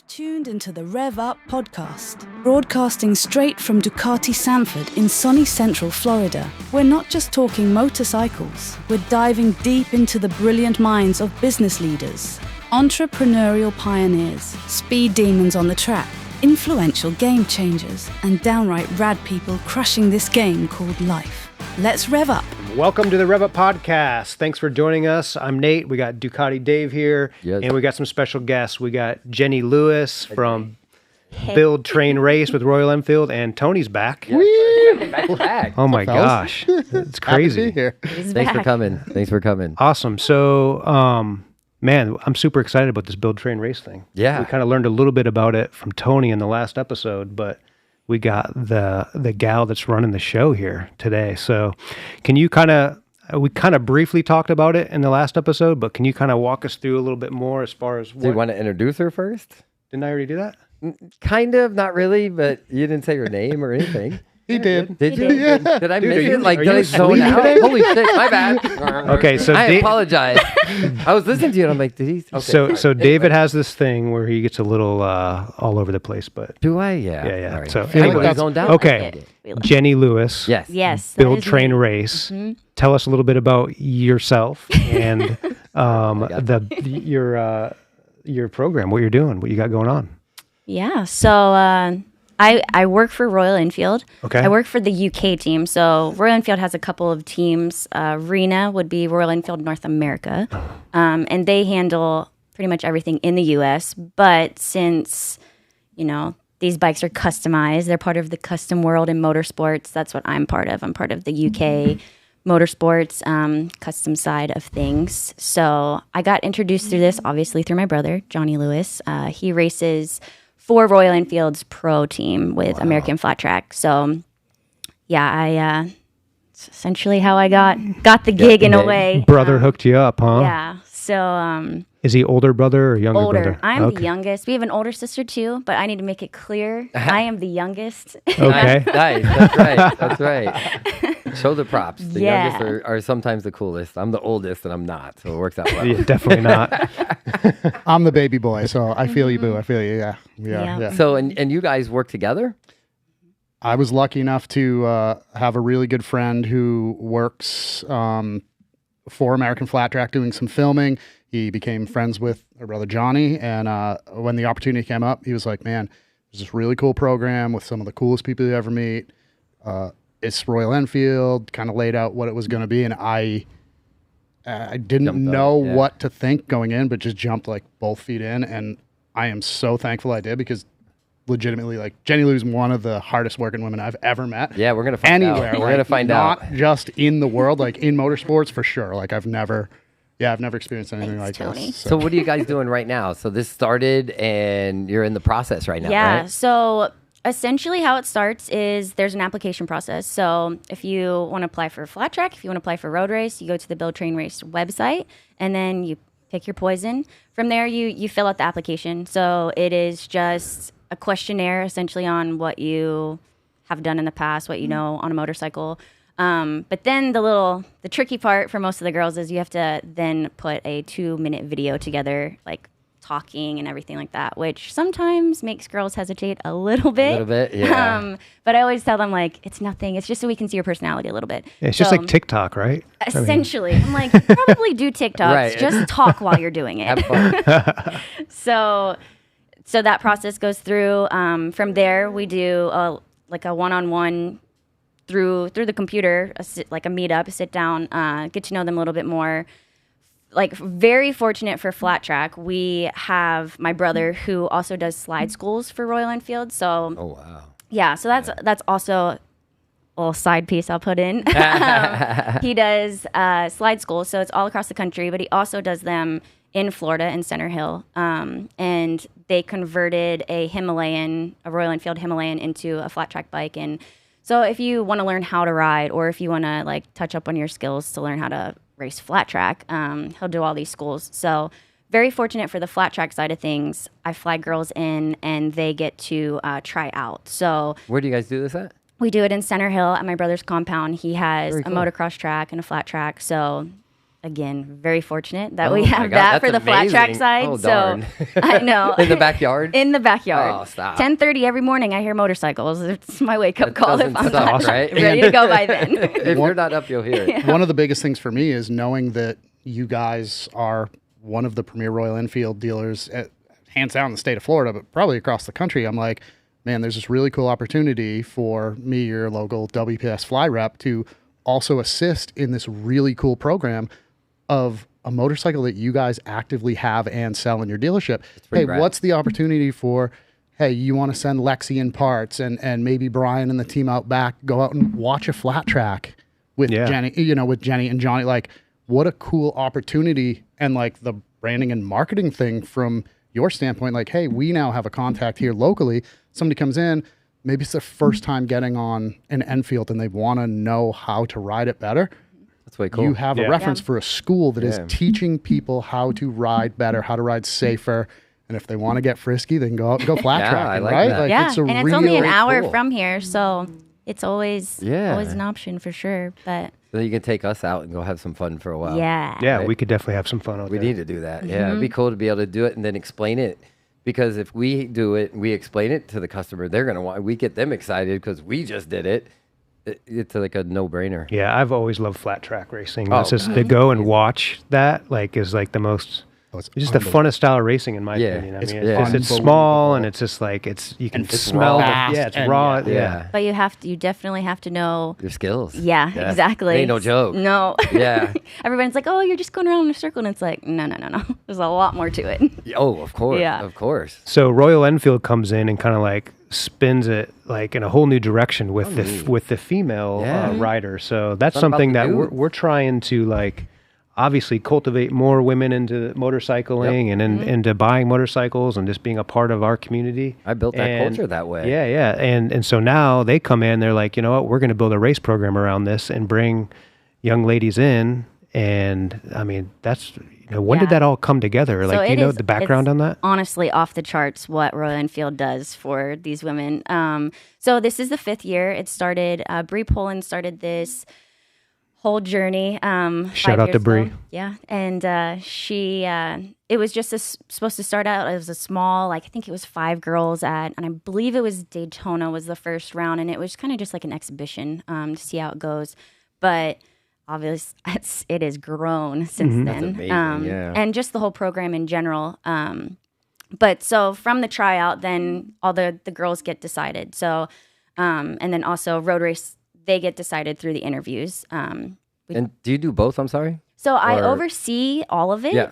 You've tuned into the RevUP podcast, broadcasting straight from Ducati Sanford in sunny central Florida. We're not just talking motorcycles, we're diving deep into the brilliant minds of business leaders, entrepreneurial pioneers, speed demons on the track, influential game changers, and downright rad people crushing this game called life. Let's rev up. Welcome to the RevUP podcast. Thanks for joining us. I'm Nate. We got Ducati Dave here, and we got some special guests. We got Jenny Lewis from Build, Train, Race with Royal Enfield, and Tony's back. Back. Oh my gosh, it's crazy. Here. Thanks for coming. Awesome. So, man, I'm super excited about this Build, Train, Race thing. Yeah. We kind of learned a little bit about it from Tony in the last episode, but we got the gal that's running the show here today. So can you we kind of briefly talked about it in the last episode, but can you kind of walk us through a little bit more as far as Do you want to introduce her first? Didn't I already do that? Kind of, not really, but you didn't say her name or anything. He did. Did you? Yeah. Did I miss Dude, it? Like, are did you I zone asleep out? today? Holy shit, my bad. Okay, so I apologize. I was listening to you and I'm like, did he? Okay, So David has this thing where he gets a little all over the place, but do I? Yeah. yeah. All right. So I feel like anyway, I zoned out. okay. Jenny Lewis. Yes. Yes. Build, Train, Race. Mm-hmm. Tell us a little bit about yourself and your program, what you're doing, what you got going on. Yeah. So I work for Royal Enfield. Okay. I work for the UK team. So Royal Enfield has a couple of teams. RENA would be Royal Enfield North America. And they handle pretty much everything in the US. But since, these bikes are customized, they're part of the custom world in motorsports. That's what I'm part of. I'm part of the UK motorsports custom side of things. So I got introduced through this, obviously, through my brother, Johnny Lewis. He races for Royal Enfield's pro team with American Flat Track. So, yeah, it's essentially how I got the gig in a way. Brother hooked you up, huh? Yeah. So, is he older brother or younger older. brother? I'm the youngest. We have an older sister too, but I need to make it clear I am the youngest. Okay. Nice. That's right. Show the props. The youngest are sometimes the coolest. I'm the oldest and I'm not, so it works out well. Yeah, definitely not. I'm the baby boy, so I feel you, boo. I feel you. Yeah. So, and you guys work together? I was lucky enough to have a really good friend who works for American Flat Track doing some filming. He became friends with our brother Johnny, and when the opportunity came up, he was like, man, there's this really cool program with some of the coolest people you ever meet. It's Royal Enfield, kind of laid out what it was going to be, and I didn't know what to think going in, but just jumped like both feet in, and I am so thankful I did, because legitimately, like, Jenny Lou's one of the hardest working women I've ever met. Yeah, we're going to find out. Anywhere. We're going to find out. Not just in the world, like in motorsports for sure. Like I've never experienced anything like Tony. this. So what are you guys doing right now? So this started and you're in the process right now, right? So essentially how it starts is there's an application process. So if you want to apply for a flat track, if you want to apply for road race, you go to the Build, Train, Race website, and then you pick your poison. From there, you fill out the application. So it is just a questionnaire essentially on what you have done in the past, what you know on a motorcycle. But then the tricky part for most of the girls is you have to then put a 2-minute video together, like talking and everything like that, which sometimes makes girls hesitate a little bit. A little bit, yeah. But I always tell them, like, it's nothing. It's just so we can see your personality a little bit. Yeah, it's just like TikTok, right? Essentially. I'm like, probably do TikToks. Right. Just talk while you're doing it. Have fun. So that process goes through. From there, we do a one-on-one through the computer, like a meetup, sit down, get to know them a little bit more. Like, very fortunate for flat track, we have my brother who also does slide schools for Royal Enfield. So, Oh, wow. yeah, so that's also a little side piece I'll put in. He does slide schools, so it's all across the country, but he also does them in Florida, in Center Hill. And they converted a Royal Enfield Himalayan into a flat track bike. And so if you want to learn how to ride, or if you want to like touch up on your skills to learn how to race flat track, he'll do all these schools. So very fortunate for the flat track side of things. I fly girls in and they get to try out. So Where do you guys do this at? we do it in Center Hill at my brother's compound. He has Very a cool. motocross track and a flat track. So again, very fortunate that Oh we my have God, that for the that's flat track amazing. side. Oh, so darn. I know. In the backyard? In the backyard. Oh, stop. 10:30 every morning, I hear motorcycles. It's my wake up call if doesn't I'm suck, not right? ready to go by then. If you're not up, you'll hear it. One of the biggest things for me is knowing that you guys are one of the premier Royal Enfield dealers, hands down in the state of Florida, but probably across the country. I'm like, man, there's this really cool opportunity for me, your local WPS fly rep, to also assist in this really cool program of a motorcycle that you guys actively have and sell in your dealership. Hey, rad. what's the opportunity for, hey, you want to send Lexi in parts and maybe Brian and the team out back, go out and watch a flat track with Jenny, with Jenny and Johnny. Like, what a cool opportunity, and like the branding and marketing thing from your standpoint. Like, hey, we now have a contact here locally. Somebody comes in, maybe it's their first time getting on an Enfield and they want to know how to ride it better. That's way cool. You have a reference for a school that is teaching people how to ride better, how to ride safer. And if they want to get frisky, they can go out and go flat tracking, I like right? that. Like, Yeah, it's a and it's real, only an Very hour cool. from here, so it's always an option for sure. But So you can take us out and go have some fun for a while. yeah, Yeah, we could definitely have some fun out We there. need to do that. Yeah, it'd be cool to be able to do it and then explain it. Because if we do it and we explain it to the customer, they're going to want, we get them excited because we just did it. It's like a no-brainer. Yeah, I've always loved flat track racing. Oh, It's just to go and watch that, like, is like the most. it's It's just the funnest style of racing, in my Yeah. opinion. I It's mean, it's unbelievable. small and it's just like you can it's smell. raw. Yeah, it's And raw. yeah. Yeah. but you definitely have to know. Your skills. Yeah, exactly. Ain't no joke. No. Yeah. Everyone's like, oh, you're just going around in a circle, and it's like, no. There's a lot more to it. Oh, of course. Yeah. Of course. So Royal Enfield comes in and kind of like spins it like in a whole new direction with the female rider. So that's Not something about that the we're trying to like obviously cultivate more women into motorcycling and into buying motorcycles and just being a part of our community. I built that culture that way. Yeah. And so now they come in, they're like, you know what, we're going to build a race program around this and bring young ladies in. And I mean, that's, when did that all come together? Like, do you know the background on that? Honestly, off the charts what Royal Enfield does for these women. So this is the 5th year. It started, Bree Poland started this whole journey. Shout out to Bree. Yeah. And she, it was just supposed to start out as a small, like, I think it was 5 girls and I believe it was Daytona was the first round. And it was kind of just like an exhibition to see how it goes. But obviously, it has grown since then. That's amazing, And just the whole program in general. But so from the tryout, then all the girls get decided. So, and then also road race, they get decided through the interviews. And do you do both? I'm sorry. So I Or- oversee all of it. Yeah.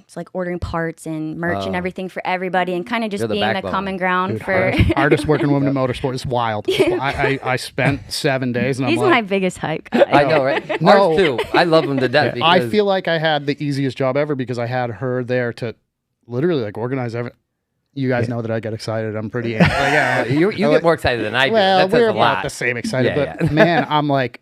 It's like ordering parts and merch and everything for everybody, and kind of just You're the being the backbone. common ground Dude, for. hardest working woman in motorsport is wild. I spent 7 days and I'm He's like, my biggest hype guy. I know, right? No. Ours too. I love them to death. I because- feel like I had the easiest job ever because I had her there to literally like organize everything. You guys know that I get excited. I'm pretty like, yeah. you get more excited than I do. Well, that says we're a about lot. the same excited, Yeah, but man, I'm like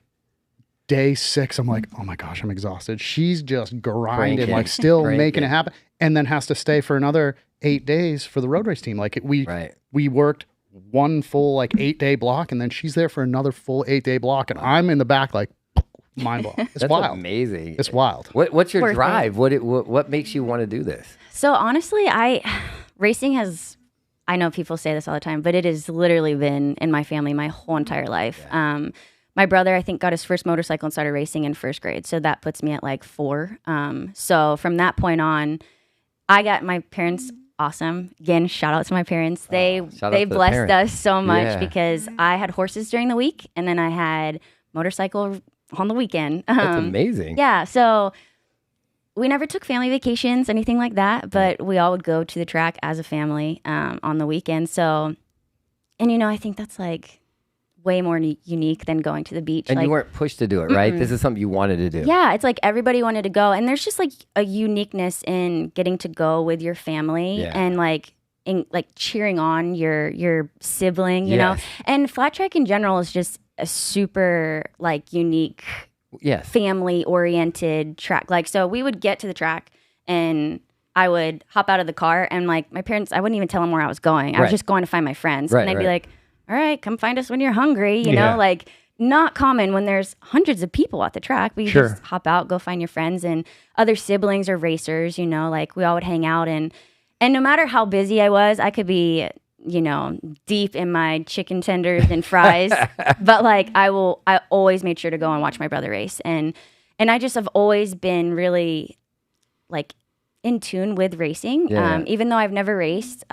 day 6. I'm like, oh my gosh, I'm exhausted. She's just grinding, Cranking. like still Cranking. making it happen, and then has to stay for another 8 days for the road race team. Like we worked one full like 8-day block, and then she's there for another full 8-day block, and I'm in the back like mind blowing. It's That's wild. amazing. It's wild. What's your Worth it. drive? What makes you want to do this? So honestly, racing has. I know people say this all the time, but it has literally been in my family my whole entire life. Yeah. My brother, I think, got his first motorcycle and started racing in 1st grade. So that puts me at like 4. So from that point on, I got my parents awesome. Again, shout out to my parents. They shout out to the blessed parents. us so much Yeah. because I had horses during the week and then I had motorcycle on the weekend. That's amazing. Yeah. So we never took family vacations, anything like that, but we all would go to the track as a family on the weekend. So, and I think that's like way more unique than going to the beach. And like, you weren't pushed to do it, right? This is something you wanted to do. yeah, it's like everybody wanted to go, and there's just like a uniqueness in getting to go with your family and like cheering on your sibling, you know. Yes. And flat track in general is just a super like unique, Yes. family oriented track. Like, so we would get to the track and I would hop out of the car and like my parents, I wouldn't even tell them where I was going. I was Right. just going to find my friends. Right, and they'd be right. like, all right, come find us when you're hungry, you Yeah. know, like not common when there's hundreds of people at the track. But you Sure. just hop out, go find your friends and other siblings or racers, like we all would hang out. And no matter how busy I was, I could be, deep in my chicken tenders and fries. But like I always made sure to go and watch my brother race. And I just have always been really like in tune with racing. Yeah. Even though I've never raced,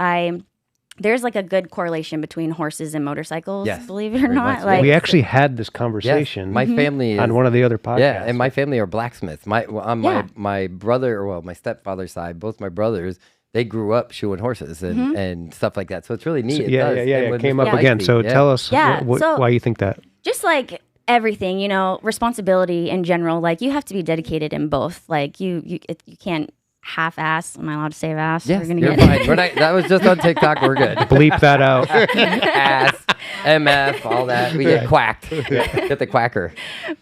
there's like a good correlation between horses and motorcycles, Yes, believe it or very not. much so. Like We actually had this conversation My family on is, one of the other podcasts. yeah, and my family are blacksmiths. My Yeah. my brother, well, my stepfather's side, both my brothers, they grew up shoeing horses and stuff like that. So it's really neat. It yeah, does. yeah, And yeah. It with came Mr. up again. Mikey, So yeah. tell us Yeah, so- why you think that. just like everything, responsibility in general, like you have to be dedicated in both. Like you can't half-ass. Am I allowed to say ass? Yes, We're gonna you're get fine. We're not, that was just on TikTok. We're good. Bleep that out. Ass, MF, all that. We get quacked. Get the quacker.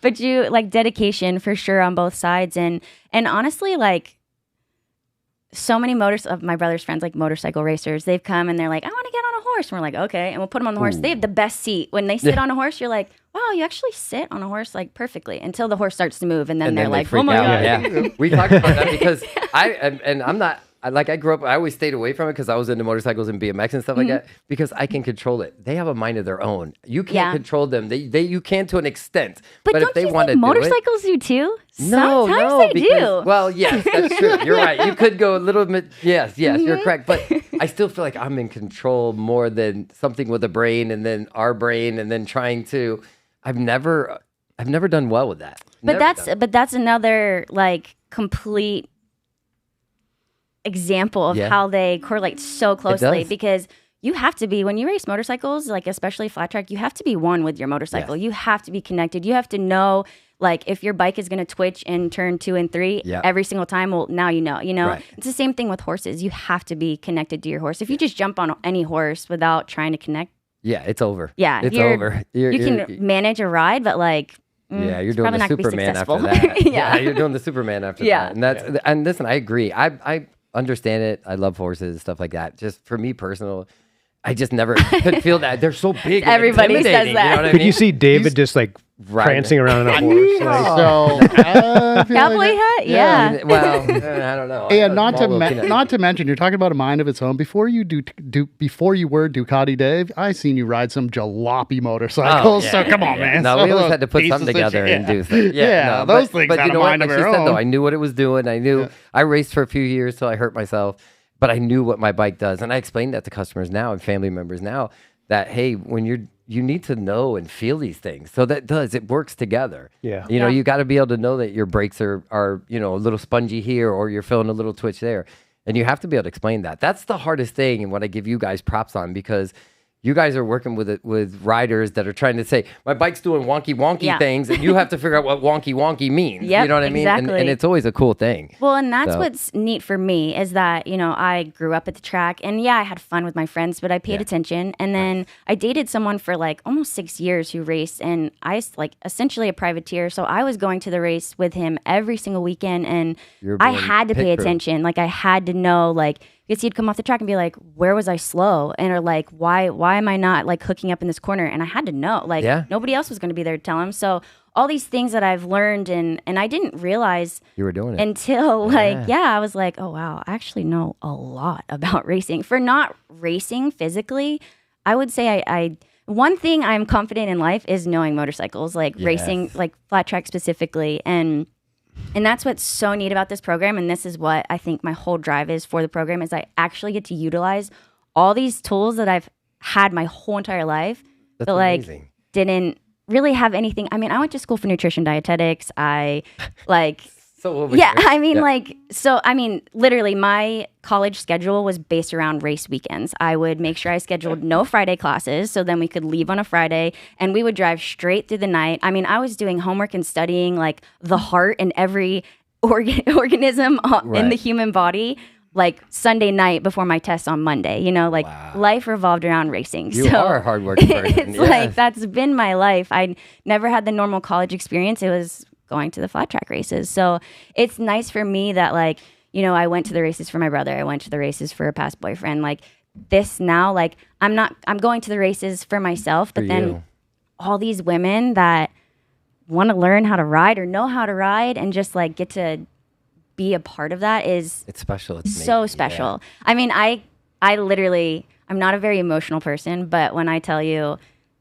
But you like dedication for sure on both sides, and honestly, like so many of my brother's friends, like motorcycle racers, they've come and they're like, I want to get on a horse. And we're like, okay. And we'll put them on the horse. They have the best seat. When they sit on a horse, you're like, wow, you actually sit on a horse like perfectly until the horse starts to move. And then And they're then like, they freak oh my out. God. Yeah. We talked about that because I'm not, I grew up, I always stayed away from it because I was into motorcycles and BMX and stuff like that because I can control it. They have a mind of their own. You can't Yeah. control them. You can to an extent. But if don't they you want think to do it, motorcycles do too? no, Sometimes they because, do. Well, yes, that's true. You're right. You could go a little bit. Yes, you're correct. But I still feel like I'm in control more than something with a brain and then our brain and then trying to. I've never done well with that. But Never done. that's another like complete example of Yeah. how they correlate so closely does. because you have to be when you race motorcycles, like especially flat track, you have to be one with your motorcycle. Yes. You have to be connected. You have to know like if your bike is going to twitch in turn 2 and 3 Yeah. every single time. Well, now you know. Right. It's the same thing with horses. You have to be connected to your horse. If you just jump on any horse without trying to connect, Yeah, it's over. yeah, it's you're- over. you can manage a ride, but like. Yeah, you're it's doing probably the not gonna be Superman after successful. that. Yeah. You're doing the Superman after Yeah. that. And listen, I agree. I understand it. I love horses, stuff like that. Just for me personal, I just never could feel that they're so big. And Everybody says intimidating, that. You know what I Could mean? you see David just like Riding. prancing around on a horse? Like, So I feel Cowboy like- hat? Yeah. Well, I don't know. And I'm looking at- not to mention, you're talking about a mind of its own. Before you before you were Ducati Dave, I seen you ride some jalopy motorcycles. Oh, yeah, so come on, yeah. man. No, So we always those had to put pieces something of together shit, and do things. Yeah, no, those things but had you a know what? mind Like of she their said, though, own. I knew what it was doing. I knew I raced for a few years till I hurt myself, but I knew what my bike does, and I explained that to customers now and family members now that hey, when you need to know and feel these things. So it works together. Yeah. You know, you got to be able to know that your brakes are a little spongy here or you're feeling a little twitch there. And you have to be able to explain that. That's the hardest thing and what I give you guys props on because you guys are working with riders that are trying to say, my bike's doing wonky Yeah. things, and you have to figure out what wonky means. Yep, You know what I mean? exactly. And it's always a cool thing. Well, and that's So- what's neat for me is that, I grew up at the track and yeah, I had fun with my friends, but I paid attention. And then I dated someone for like almost 6 years who raced and I like essentially a privateer. So I was going to the race with him every single weekend and You're I being had to pit pay crew. attention. Like I had to know like, because he'd come off the track and be like, where was I slow? And or like, why am I not like hooking up in this corner? And I had to know, like nobody else was going to be there to tell him. So all these things that I've learned and I didn't realize You were doing it. until I was like, oh wow, I actually know a lot about racing. For not racing physically, I would say I one thing I'm confident in life is knowing motorcycles, like racing, like flat track specifically. And that's what's so neat about this program. And this is what I think my whole drive is for the program is I actually get to utilize all these tools that I've had my whole entire life. That's but like amazing. didn't really have anything. I mean, I went to school for nutrition dietetics. I like So over yeah, here. I mean, literally my college schedule was based around race weekends. I would make sure I scheduled no Friday classes so then we could leave on a Friday and we would drive straight through the night. I mean, I was doing homework and studying like the heart and every organism in the human body like Sunday night before my test on Monday. Life revolved around racing. You are a hardworking person. It's like that's been my life. I never had the normal college experience. It was going to the flat track races. So it's nice for me that I went to the races for my brother. I went to the races for a past boyfriend. Like this now, like I'm going to the races for myself, but For then you. all these women that want to learn how to ride or know how to ride and just like get to be a part of that is It's special. It's so amazing. special. I mean, I literally, I'm not a very emotional person, but when I tell you,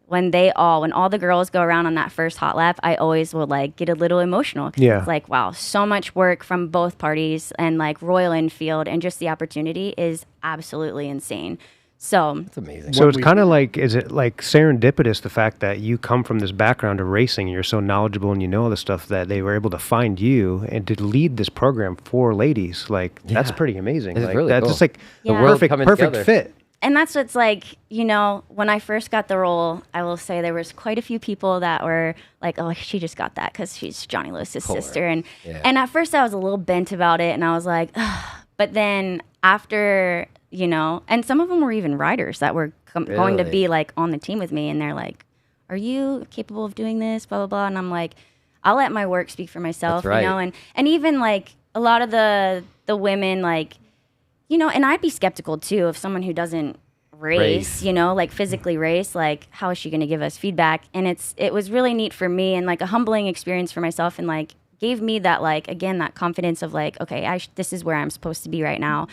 when all the girls go around on that first hot lap, I always will like get a little emotional. Yeah. It's like, wow, so much work from both parties, and like Royal Enfield, and just the opportunity is absolutely insane. So It's amazing. So it's kind of like, is it like serendipitous, the fact that you come from this background of racing, you're so knowledgeable and you know all the stuff, that they were able to find you and to lead this program for ladies? Like, that's pretty amazing. It's Like, really that's cool. just like Yeah. the The world coming perfect together. fit. And that's what's like, you know, when I first got the role, I will say there was quite a few people that were like, oh, she just got that because she's Johnny Lewis's sister. And at first I was a little bent about it, and I was like, ugh. But then after, you know, and some of them were even riders that were going to be like on the team with me, and they're like, are you capable of doing this, blah, blah, blah. And I'm like, I'll let my work speak for myself, That's right. you know, and even like a lot of the women, like, you know, and I'd be skeptical too of someone who doesn't race, you know, like physically race, like how is she going to give us feedback? And it was really neat for me, and like a humbling experience for myself, and like gave me that, like, again, that confidence of like, okay, this is where I'm supposed to be right now.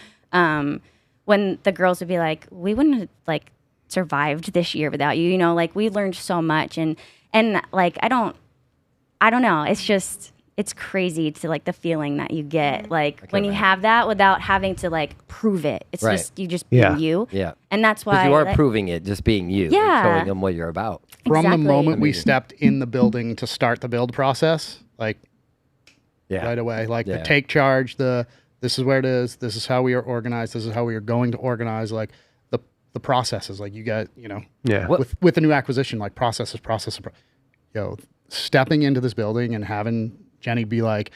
When the girls would be like, we wouldn't have like survived this year without you, you know, like we learned so much, and like, I don't know. It's just, it's crazy to like the feeling that you get like when you have that without having to like prove it. It's just, you just being you. Yeah. And that's why you are proving it, just being you. Yeah. And showing them what you're about. From the Exactly. moment we stepped in the building to start the build process, like Yeah. right away, like the take charge, this is where it is, this is how we are organized, this is how we are going to organize, like the processes, like you got, you know, with the new acquisition, like processes. Yo, stepping into this building and having Jenny be like,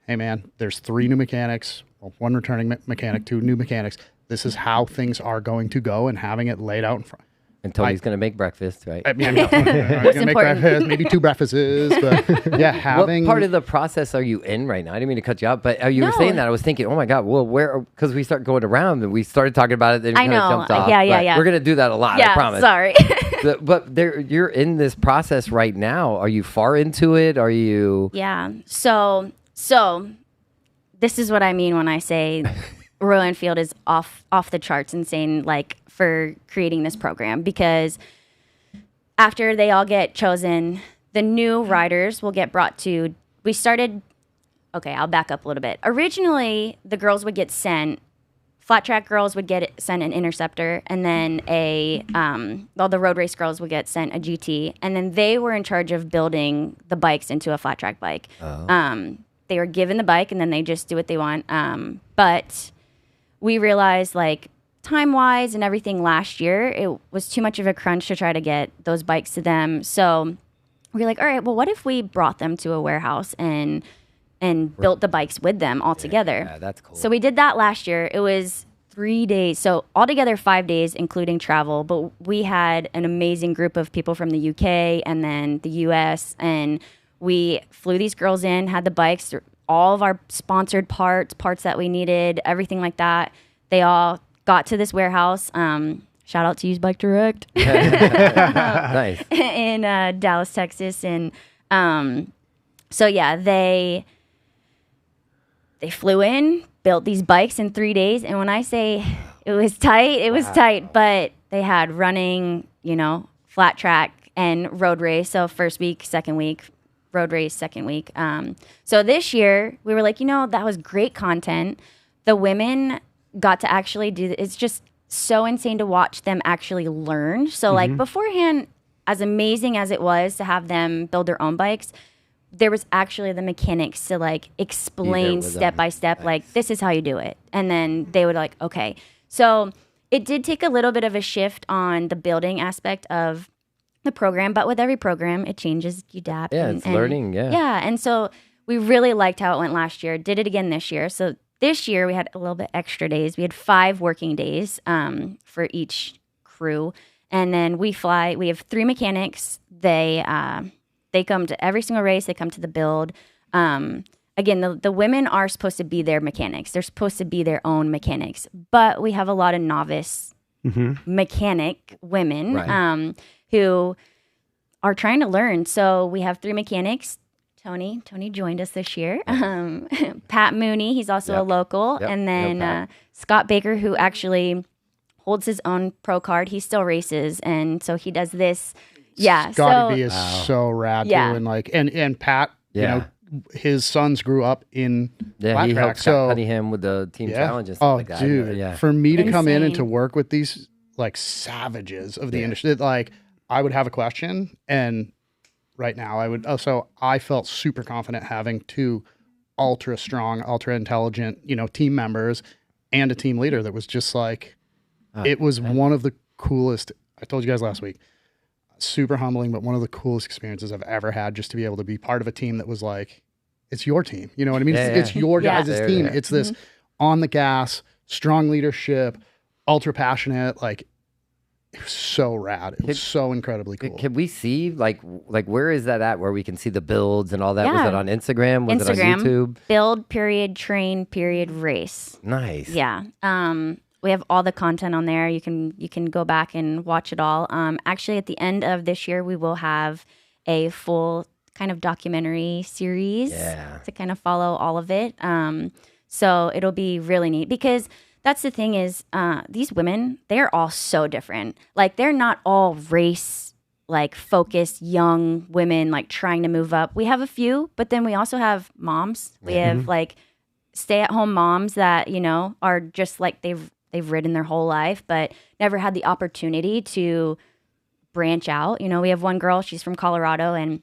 hey man, there's 3 new mechanics, well, 1 returning mechanic, 2 new mechanics. This is how things are going to go, and having it laid out in front. And Tony's going to make breakfast, right? I mean, I'm gonna make breakfast, maybe 2 breakfasts, but yeah, having. What part of the process are you in right now? I didn't mean to cut you out, but you were saying that. I was thinking, oh my God, well, where? Because we start going around and we started talking about it. Then we I know. jumped off. Yeah. We're going to do that a lot, I promise. Sorry. But you're in this process right now. Are you far into it? Are you? Yeah. So this is what I mean when I say Royal Enfield is off the charts insane, like for creating this program, because after they all get chosen, the new riders will get brought to, okay, I'll back up a little bit. Originally, the girls would get sent, flat track girls would get sent an Interceptor, and then the road race girls would get sent a GT, and then they were in charge of building the bikes into a flat track bike. They were given the bike, and then they just do what they want. But we realized, like, time-wise and everything last year, it was too much of a crunch to try to get those bikes to them. So we were like, all right, well, what if we brought them to a warehouse and built the bikes with them all together? Yeah, that's cool. So we did that last year. It was 3 days. So altogether 5 days, including travel. But we had an amazing group of people from the UK and then the US. And we flew these girls in, had the bikes, all of our sponsored parts that we needed, everything like that. They all got to this warehouse. Shout out to Use Bike Direct. Nice. In Dallas, Texas. And so, yeah, they flew in, built these bikes in 3 days. And when I say it was tight, it was tight. But they had running, you know, flat track and road race. So first week, second week, road race, second week. So this year, we were like, you know, that was great content. The women got to actually do it's just so insane to watch them actually learn. So like beforehand, as amazing as it was to have them build their own bikes, there was actually the mechanics to like explain step by step, like this is how you do it. And then they would like, okay. So it did take a little bit of a shift on the building aspect of the program, but with every program, it changes, you adapt. Yeah, it's learning, yeah. Yeah, and so we really liked how it went last year, did it again this year. So this year we had a little bit extra days. We had 5 working days for each crew. And then we have 3 mechanics. They come to every single race. They come to the build. Again, the women are supposed to be their mechanics. They're supposed to be their own mechanics. But we have a lot of novice mechanic women who are trying to learn. So we have 3 mechanics. Tony joined us this year. Pat Mooney, he's also a local. Yep. And then Scott Baker, who actually holds his own pro card. He still races. And so he does this. Yeah. Scotty B is so rad too. And like, and Pat, you know, his sons grew up in flat he track. helped Cunningham with the team challenge and stuff like that. Dude, for me to come in and to work with these like savages of the industry, like I would have a question, and right now I would. So I felt super confident having 2 ultra strong, ultra intelligent, you know, team members and a team leader that was just like, it was one of the coolest. I told you guys last week. Super humbling, but one of the coolest experiences I've ever had, just to be able to be part of a team that was like, it's your team. You know what I mean? It's your guys' team. It's this on the gas, strong leadership, ultra passionate. Like, it was so rad. It was so incredibly cool. Can we see like where is that at? Where we can see the builds and all that? Was it on Instagram? Was it on YouTube? Build, period, train, period, race. Nice. Yeah. We have all the content on there. You can go back and watch it all. Actually, at the end of this year, we will have a full kind of documentary series to kind of follow all of it. So it'll be really neat, because that's the thing is these women, they're all so different. Like, they're not all race like focused young women like trying to move up. We have a few, but then we also have moms. We have like stay-at-home moms that, you know, are just like they've ridden their whole life, but never had the opportunity to branch out. You know, we have one girl, she's from Colorado, and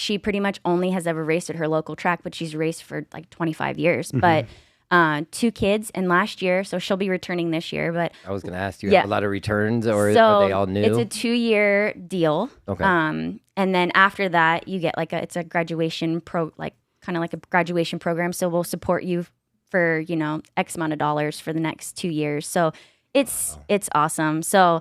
she pretty much only has ever raced at her local track, but she's raced for like 25 years. But 2 kids, and last year, so she'll be returning this year. But I was going to ask, do you have a lot of returns, or are they all new? It's a 2-year deal. Okay. And then after that, you get like it's a graduation kind of like a graduation program. So we'll support you for, you know, X amount of dollars for the next 2 years. So it's awesome. So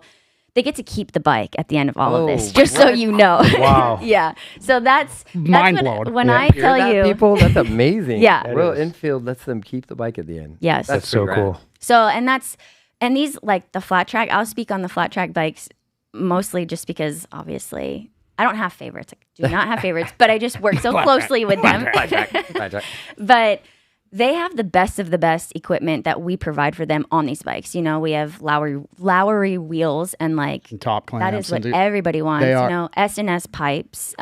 they get to keep the bike at the end of all of this, just so you know. Wow. Yeah. So that's mind blowing. When I tell you, people, that's amazing. Yeah. Royal Enfield lets them keep the bike at the end. Yes. That's so cool. So, and these, like the flat track, I'll speak on the flat track bikes mostly just because obviously I don't have favorites. I do not have favorites, but I just work so closely with them. Flat track. But they have the best of the best equipment that we provide for them on these bikes. You know, we have Lowry wheels and like And top clamps. that is what and everybody wants. They You are- know, S&S pipes,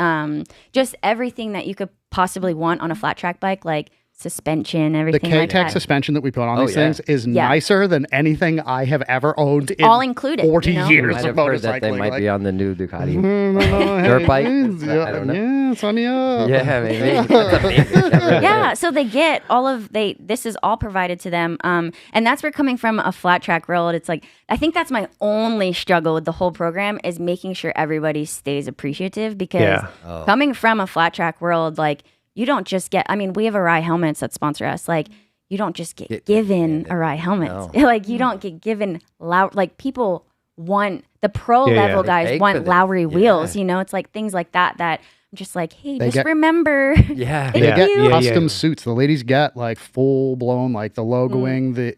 just everything that you could possibly want on a flat track bike, like suspension, the everything like K-Tech that. suspension that we put on these yeah. things is nicer than anything I have ever owned in All included, 40 you know? years Might of have heard that they motorcycling. might Like, be on the new Ducati. dirt bike? I don't know. Yeah, sign me up. Yeah, maybe. That's amazing. That really Yeah, is. so they get this is all provided to them. And that's where coming from a flat track world, it's like, I think that's my only struggle with the whole program is making sure everybody stays appreciative, because coming from a flat track world, like, you don't just get, I mean, we have Arai helmets that sponsor us. Like, you don't just get given Arai helmets. No. Like, you don't get given like people want the pro level They guys beg want for this. Lowry wheels, Yeah. you know, it's like things like that I'm just like, hey, They just get- remember. Yeah. Thank They get you. custom suits. The ladies get like full blown, like the logoing. The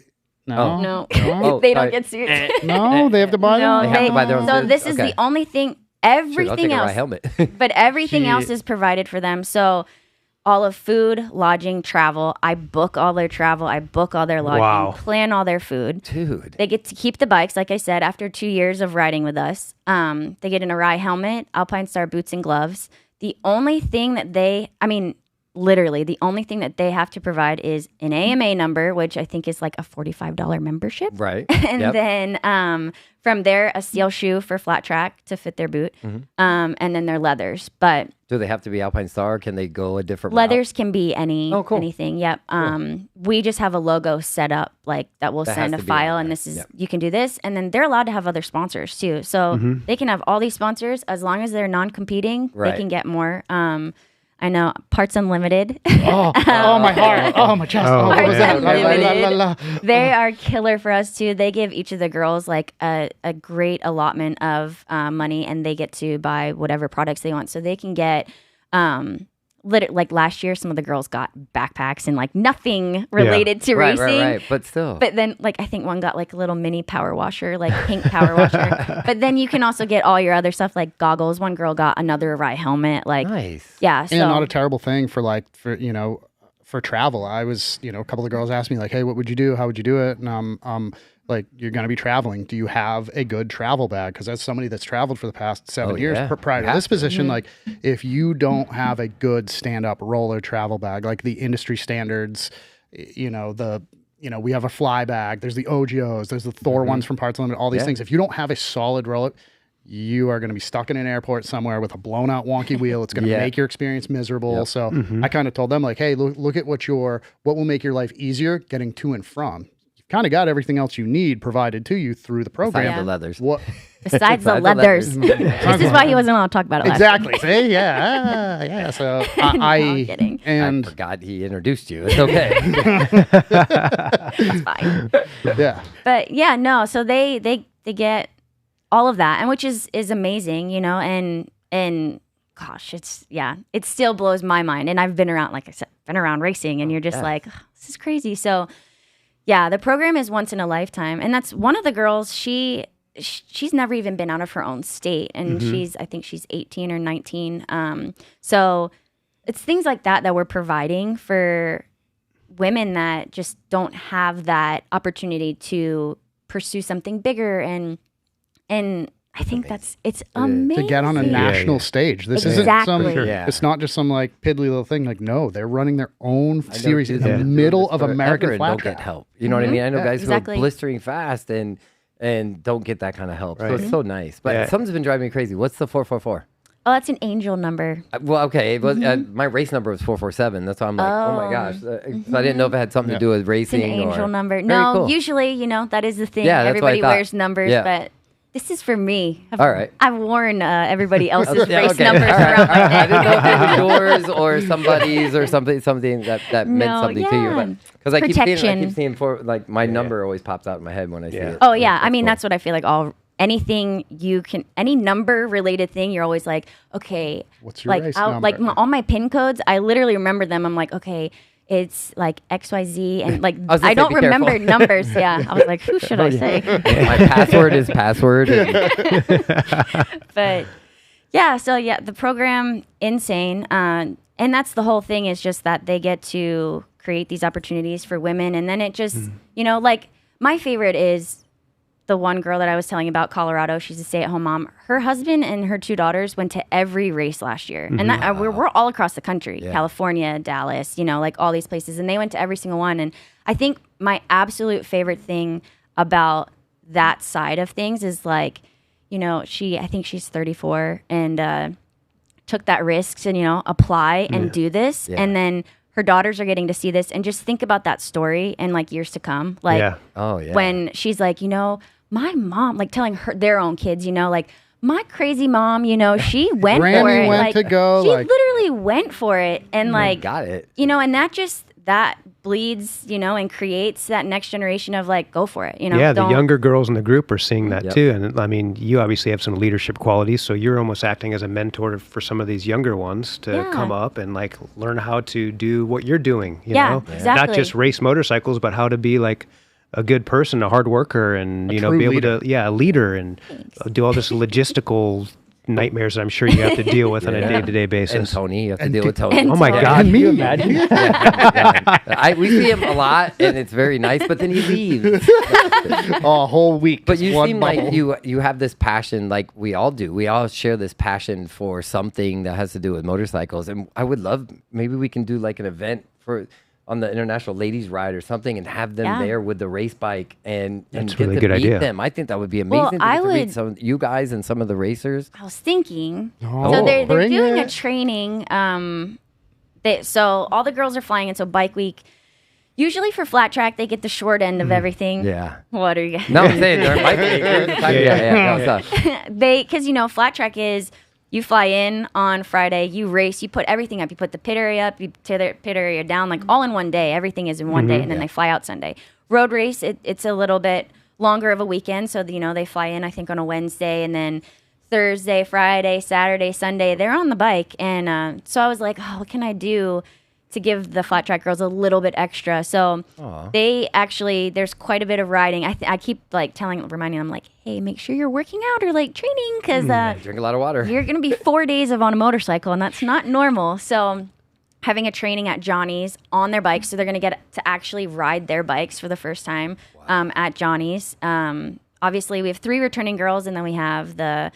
No, Oh, they don't sorry. get suits. no, they have to buy No, them. They have to buy their own so suits? this is Okay. the only thing. Shoot, I'll Everything take a else, Rye helmet. but everything Shit. else is provided for them. So all of food, lodging, travel. I book all their travel. I book all their lodging. Wow. Plan all their food. Dude. They get to keep the bikes, like I said, after 2 years of riding with us. They get an Arai helmet, Alpine Star boots and gloves. The only thing that literally, the only thing that they have to provide is an AMA number, which I think is like a $45 membership. Right. And Yep. then from there, a steel shoe for flat track to fit their boot. And then their leathers. But Do they have to be Alpine Star? Or can they go a different leathers can be Oh, cool. anything. Yep. We just have a logo set up like that will That send has a to be file, on and there. this is Yep. you can do this, and then they're allowed to have other sponsors too. So they can have all these sponsors as long as they're non-competing. Right. They can get more. I know Parts Unlimited. Oh, my heart. Oh, my chest. Oh, what was yeah. that? La, la, la, la, la. They are killer for us too. They give each of the girls like a great allotment of money, and they get to buy whatever products they want. So they can get like last year, some of the girls got backpacks and like nothing related to racing. Right. But still. But then like I think one got like a little mini power washer, like pink power washer. But then you can also get all your other stuff like goggles. One girl got another rye helmet. Like Nice. yeah. So And not a terrible thing for travel. I was, a couple of girls asked me like, hey, what would you do? How would you do it? And like, you're going to be traveling. Do you have a good travel bag? Because as somebody that's traveled for the past 7 years prior to this position, like if you don't have a good stand-up roller travel bag, like the industry standards, we have a fly bag, there's the OGOs, there's the Thor ones from Parts Unlimited, all these things. If you don't have a solid roller, you are going to be stuck in an airport somewhere with a blown out wonky wheel. It's going to make your experience miserable. Yep. So I kind of told them like, hey, look at what will make your life easier getting to and from. You've kind of got everything else you need provided to you through the program. Besides the leathers. Besides the leathers. This is why he wasn't allowed to talk about it. Exactly. See? Yeah. So No, I'm kidding. And I forgot he introduced you. It's okay. It's fine. yeah. But yeah, no. So they get all of that, and which is amazing, and gosh, it still blows my mind. And I've been around, like I said, racing, and you're just like, oh, this is crazy. So yeah, the program is once in a lifetime, and that's one of the girls. She's never even been out of her own state, and I think she's 18 or 19. So it's things like that we're providing for women that just don't have that opportunity to pursue something bigger, and I think it's amazing to get on a national stage. This isn't some. It's not just some like piddly little thing. Like no, they're running their own series in the middle of American flat don't track. Get help. You know what I mean? I know guys exactly. who are blistering fast and don't get that kind of help. Right. So it's so nice. But something's been driving me crazy. What's the 444? Oh, that's an angel number. Well, okay. It was, my race number was 447. That's why I'm like, oh my gosh. So I didn't know if it had something to do with It's racing. an angel number. Very No, cool. usually, that is the thing. Yeah, that's what I Everybody thought. wears numbers, but this is for me. All right. I've worn everybody else's Yeah, race okay. numbers All right. around my I neck. didn't know if it was yours or somebody's or something that meant something to you. Because I keep seeing for like my number always pops out in my head when I see it. Oh yeah, I mean that's what I feel like. Any number related thing, you're always like, okay, what's your race number? Like all my pin codes, I literally remember them. I'm like, okay, it's like XYZ, and like I don't remember numbers. Yeah, I was like, who should I say? My password is password. But yeah, so yeah, the program insane, and that's the whole thing. Is just that they get to create these opportunities for women, and then it just like my favorite is the one girl that I was telling about, Colorado. She's a stay-at-home mom. Her husband and her 2 daughters went to every race last year. And that, we're all across the country, California, Dallas, like all these places. And they went to every single one. And I think my absolute favorite thing about that side of things is like, I think she's 34 and took that risk to, apply and do this. Yeah. And then her daughters are getting to see this, and just think about that story in like years to come. Like when she's like, my mom, like telling their own kids, like my crazy mom, she went for it. Went like to go, she like, literally went for it, and like got it. And that bleeds, and creates that next generation of like, go for it. Yeah, the younger girls in the group are seeing that too. And I mean, you obviously have some leadership qualities, so you're almost acting as a mentor for some of these younger ones to come up and like learn how to do what you're doing, you know? Exactly. Not just race motorcycles, but how to be like a good person, a hard worker, and be able leader. to, a leader, and do all this logical nightmares that I'm sure you have to deal with on a day-to-day basis. And Tony, you have to deal with Tony. Oh my God, Can me? you imagine? We see him a lot, and it's very nice, but then he leaves. A whole week. But you one seem bubble. like you have this passion, like we all do. We all share this passion for something that has to do with motorcycles. And I would love, maybe we can do like an event on the International Ladies Ride or something, and have them there with the race bike and That's get a really to good meet idea. them. I think that would be amazing. Well, to meet some you guys and some of the racers. I was thinking. Oh, So they're bring doing a it. training. So all the girls are flying, and so bike week. Usually for flat track, they get the short end of everything. Yeah. What are you? No, I'm saying they're bike Because flat track is you fly in on Friday, you race, you put everything up, you put the pit area up, you tear the pit area down, like all in one day. Everything is in one day, and then they fly out Sunday. Road race, it's a little bit longer of a weekend, so they fly in I think on a Wednesday, and then Thursday, Friday, Saturday, Sunday, they're on the bike. And so I was like, oh, what can I do to give the flat track girls a little bit extra? So they actually, there's quite a bit of riding. I keep like reminding them, like, hey, make sure you're working out or like training, because drink a lot of water. you're going to be 4 days on a motorcycle, and that's not normal. So having a training at Johnny's on their bikes, so they're going to get to actually ride their bikes for the first time at Johnny's. Obviously, we have 3 returning girls, and then we have the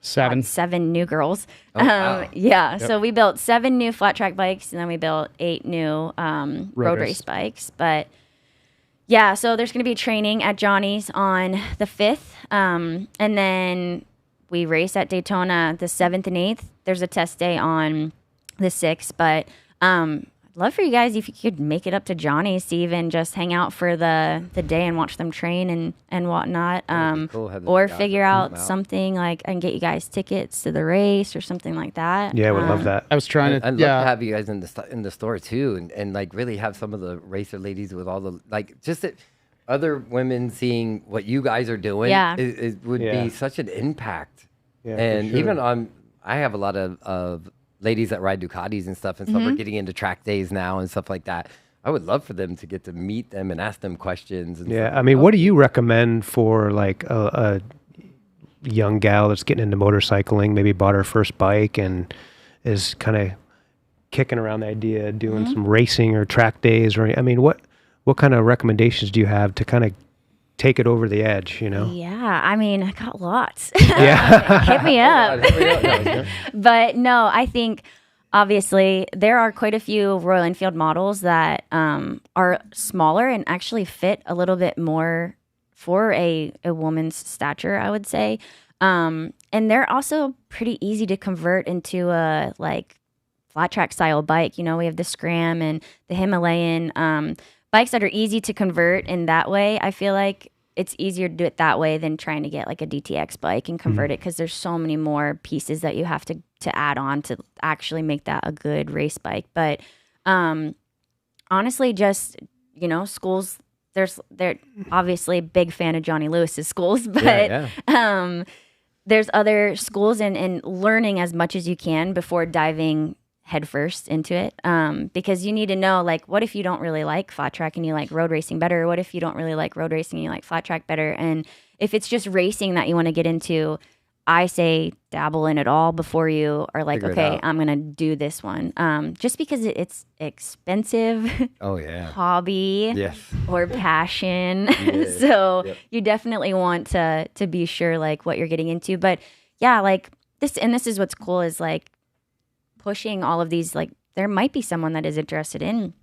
7 new girls. Wow. Yeah, so we built 7 new flat track bikes, and then we built 8 new road race bikes. But yeah, so there's going to be training at Johnny's on the 5th, and then we race at Daytona the 7th and 8th. There's a test day on the 6th, but I'd love for you guys if you could make it up to Johnny's to even just hang out for the day and watch them train and whatnot, cool. or figure out something like I can get you guys tickets to the race or something like that. Yeah, I would love that. I was trying to, I'd love to have you guys in the store too, and like really have some of the racer ladies with all the like just that other women seeing what you guys are doing. Yeah. It would be such an impact. Yeah, for and sure. even I have a lot of ladies that ride Ducatis and stuff, and some are getting into track days now and stuff like that. I would love for them to get to meet them and ask them questions. And Yeah, stuff. I mean, what do you recommend for like a young gal that's getting into motorcycling, maybe bought her first bike and is kind of kicking around the idea of doing some racing or track days? Or I mean, what kind of recommendations do you have to kind of take it over the edge, you know? Yeah, I mean, I got lots. Yeah. Hit me up. But no, I think obviously there are quite a few Royal Enfield models that are smaller and actually fit a little bit more for a woman's stature, I would say. And they're also pretty easy to convert into a like flat track style bike. You know, we have the Scram and the Himalayan bikes that are easy to convert in that way. I feel like it's easier to do it that way than trying to get like a DTX bike and convert it, because there's so many more pieces that you have to add on to actually make that a good race bike. But honestly, just, you know, schools, they're obviously a big fan of Johnny Lewis's schools, but there's other schools, and learning as much as you can before diving headfirst into it, because you need to know, like, what if you don't really like flat track and you like road racing better? What if you don't really like road racing and you like flat track better? And if it's just racing that you want to get into, I say dabble in it all before you are like, okay, I'm going to do this one. Just because it's expensive. Oh, yeah. Hobby. Yes. Or passion. So you definitely want to be sure like what you're getting into. But yeah, like this is what's cool is like pushing all of these, like there might be someone that is interested in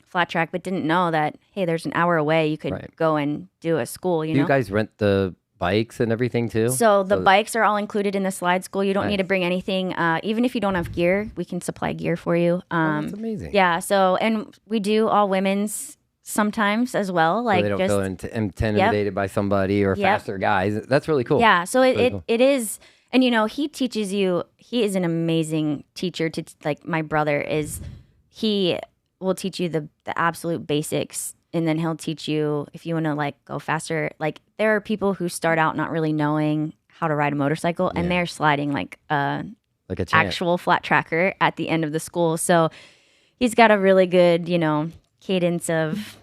flat track but didn't know that, hey, there's an hour away you could go and do a school, you know? You guys rent the bikes and everything too? So the bikes are all included in the slide school. You don't need to bring anything. Even if you don't have gear, we can supply gear for you. That's amazing. Yeah. So, and we do all women's sometimes as well. Like so they don't just feel intimidated by somebody or faster guys. That's really cool. Yeah. So it is. And, you know, he teaches you, he is an amazing teacher to, like, my brother is, he will teach you the absolute basics, and then he'll teach you if you want to, like, go faster. Like, there are people who start out not really knowing how to ride a motorcycle, and they're sliding, like a actual flat tracker at the end of the school. So he's got a really good, you know, cadence of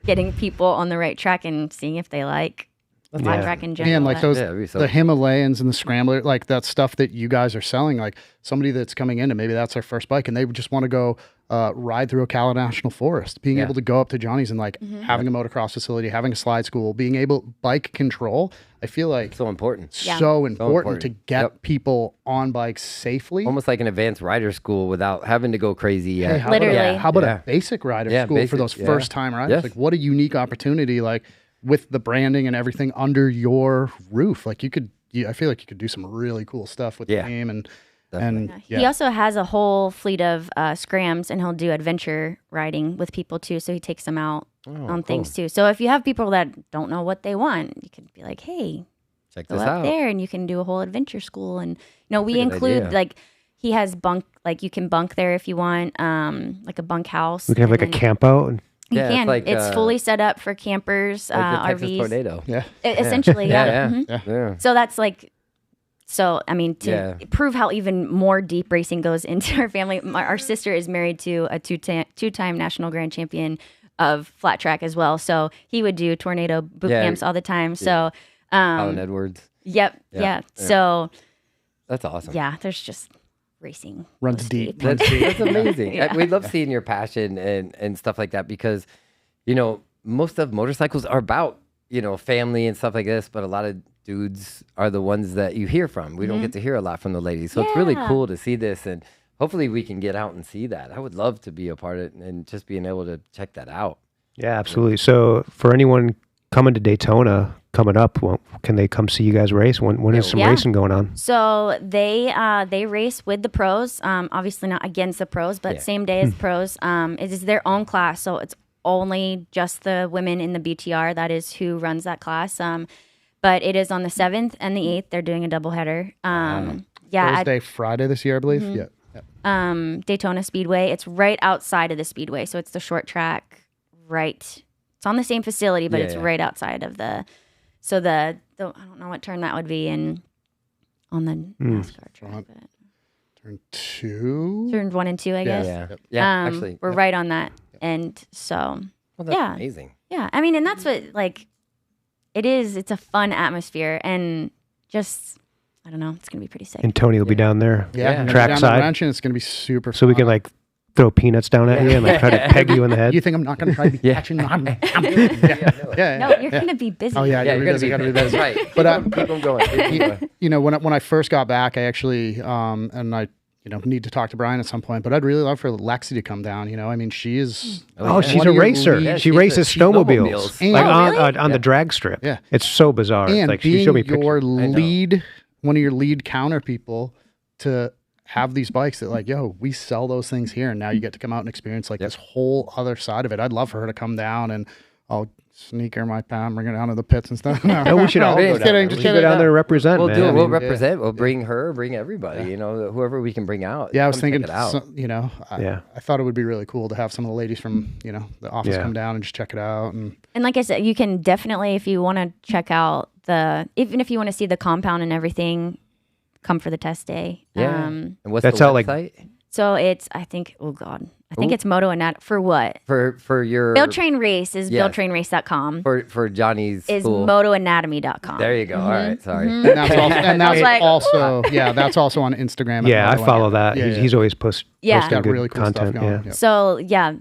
getting people on the right track and seeing if they like flat track in general. And like those, the Himalayans and the Scrambler, like that stuff that you guys are selling, like somebody that's coming into, maybe that's their first bike and they just want to go ride through Ocala National Forest, being able to go up to Johnny's and like having a motocross facility, having a slide school, being able, bike control, I feel like so important. So important to get people on bikes safely. Almost like an advanced rider school without having to go crazy yet. Hey, Literally. How about a basic rider school for those first time riders? Like what a unique opportunity, like with the branding and everything under your roof. Like you could, I feel like you could do some really cool stuff with the name and he also has a whole fleet of scrams, and he'll do adventure riding with people too. So he takes them out on things too. So if you have people that don't know what they want, you could be like, "Hey, check go this up out there, and you can do a whole adventure school." And you know, we include like he has bunk, like you can bunk there if you want, like a bunk house. We can have like a camp out. You can. It's fully set up for campers, like the Texas RVs. Tornado. Essentially, Yeah. So that's like So, I mean, to prove how even more deep racing goes into our family, our sister is married to a two-time national grand champion of flat track as well. So he would do tornado boot camps all the time. So, Colin Edwards. Yep. Yeah. So that's awesome. Yeah. There's just racing. Runs deep. That's amazing. We love seeing your passion and stuff like that because, you know, most of motorcycles are about, you know, family and stuff like this, but a lot of dudes are the ones that you hear from. We don't get to hear a lot from the ladies. So it's really cool to see this, and hopefully we can get out and see that. I would love to be a part of it and just being able to check that out. Yeah, absolutely. So for anyone coming to Daytona coming up, can they come see you guys race? When is some racing going on? So they race with the pros, obviously not against the pros, but same day as pros. It is their own class, so it's only just the women in the BTR. That is who runs that class. But it is on the 7th and the 8th. They're doing a doubleheader. Thursday, Friday this year, I believe. Yeah. Daytona Speedway. It's right outside of the Speedway. So it's the short track, right. It's on the same facility, but it's right outside of the, so the I don't know what turn that would be on the NASCAR track. But Turn 2? Turn 1 and 2, I guess. Yeah, actually. We're right on that. And so, that's amazing. Yeah. I mean, and that's what, like, it's a fun atmosphere, and just, I don't know, it's going to be pretty sick. And Tony will be down there, trackside. It's going to be super fun. So we can, like, throw peanuts down at you and, like, try to peg you in the head. You think I'm not going to try to be catching on? No, you're going to be busy. Oh, yeah, you're going to be busy. Right. But keep them going. You know, when I first got back, I actually, and I, you know, need to talk to Brian at some point, but I'd really love for Lexi to come down. You know, I mean, she is. She's a racer. She races snowmobiles, like on the drag strip. Yeah. It's so bizarre. And like, being she showed me your pictures. one of your lead counter people to have these bikes that, like, yo, we sell those things here, and now you get to come out and experience, like, this whole other side of it. I'd love for her to come down, and I'll sneak her my pam, bring her down to the pits and stuff. No, we should all go down there. We should go down there and represent. We'll man. do it. We'll represent. We'll bring her, bring everybody, you know, whoever we can bring out. Yeah, I was thinking, you know, I thought it would be really cool to have some of the ladies from, you know, the office come down and just check it out. And like I said, you can definitely, if you want to check out even if you want to see the compound and everything, come for the test day. Yeah. And what's that's the how, website? Like, so it's, I think, I think it's Moto Anat for what? For your Build Train Race is buildtrainrace.com. For Johnny's is school. motoanatomy.com. There you go. All right, sorry. And that's also that's also on Instagram. Yeah, I follow that. He's always posting got good really cool content. Stuff going. Yeah. So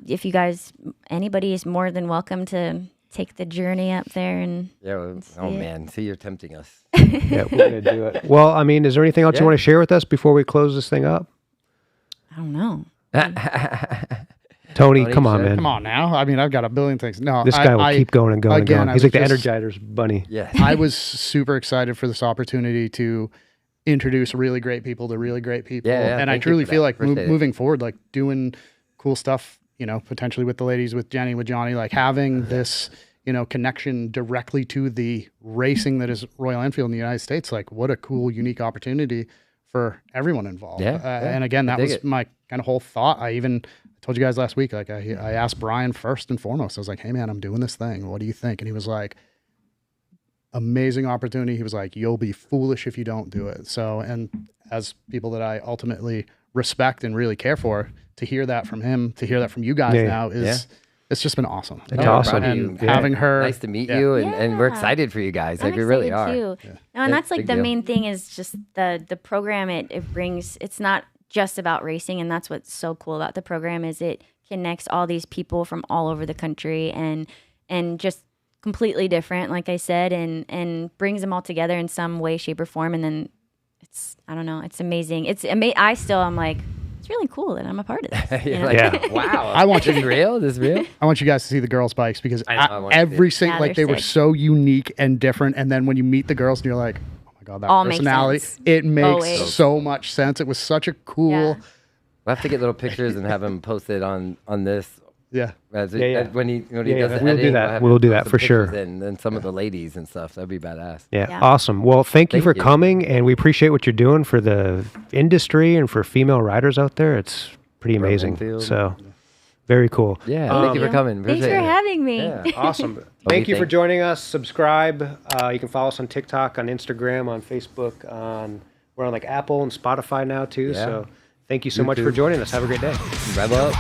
if you guys, anybody is more than welcome to take the journey up there and man, see, you're tempting us. Yeah, we're gonna do it. Well, I mean, is there anything else you want to share with us before we close this thing up? I don't know. Tony, come on, man. Come on now. I mean, I've got a billion things. No, this guy will keep going and going and going. He's like the Energizer's bunny. Yeah. I was super excited for this opportunity to introduce really great people to really great people. And I truly feel like moving forward, like doing cool stuff, you know, potentially with the ladies, with Jenny, with Johnny, like having this, you know, connection directly to the racing that is Royal Enfield in the United States. Like, what a cool, unique opportunity for everyone involved. And again, that was my kind of whole thought. I even told you guys last week, like I asked Brian first and foremost, I was like, hey man, I'm doing this thing. What do you think? And he was like, amazing opportunity. He was like, you'll be foolish if you don't do it. So, and as people that I ultimately respect and really care for, to hear that from him, to hear that from you guys now is, it's just been awesome. It's awesome. And having her. Nice to meet you. And we're excited for you guys. Like, we really are. Too. No, and that's like the main thing is just the program it brings. It's not just about racing, and that's what's so cool about the program is it connects all these people from all over the country and just completely different, like I said, and brings them all together in some way, shape, or form. And then it's, I don't know, it's amazing. I still am like, it's really cool that I'm a part of this. Wow. I want This is real? I want you guys to see the girls' bikes because every single, like, they were so unique and different. And then when you meet the girls and you're like, oh my God, that all personality, it makes so much sense. It was such a cool. We'll have to get little pictures and have him posted on this. Yeah. When he does the we'll do that. We'll do that for sure. And then some of the ladies and stuff. That'd be badass. Yeah. Awesome. Well, thank you for coming, and we appreciate what you're doing for the industry and for female riders out there. It's pretty amazing. Enfield. So very cool. Yeah. Thank you for coming. Thanks for having me. Yeah. Awesome. Thank you for joining us. Subscribe. You can follow us on TikTok, on Instagram, on Facebook, on We're on like Apple and Spotify now too. Yeah. So thank you so much for joining us. Have a great day. Rev up.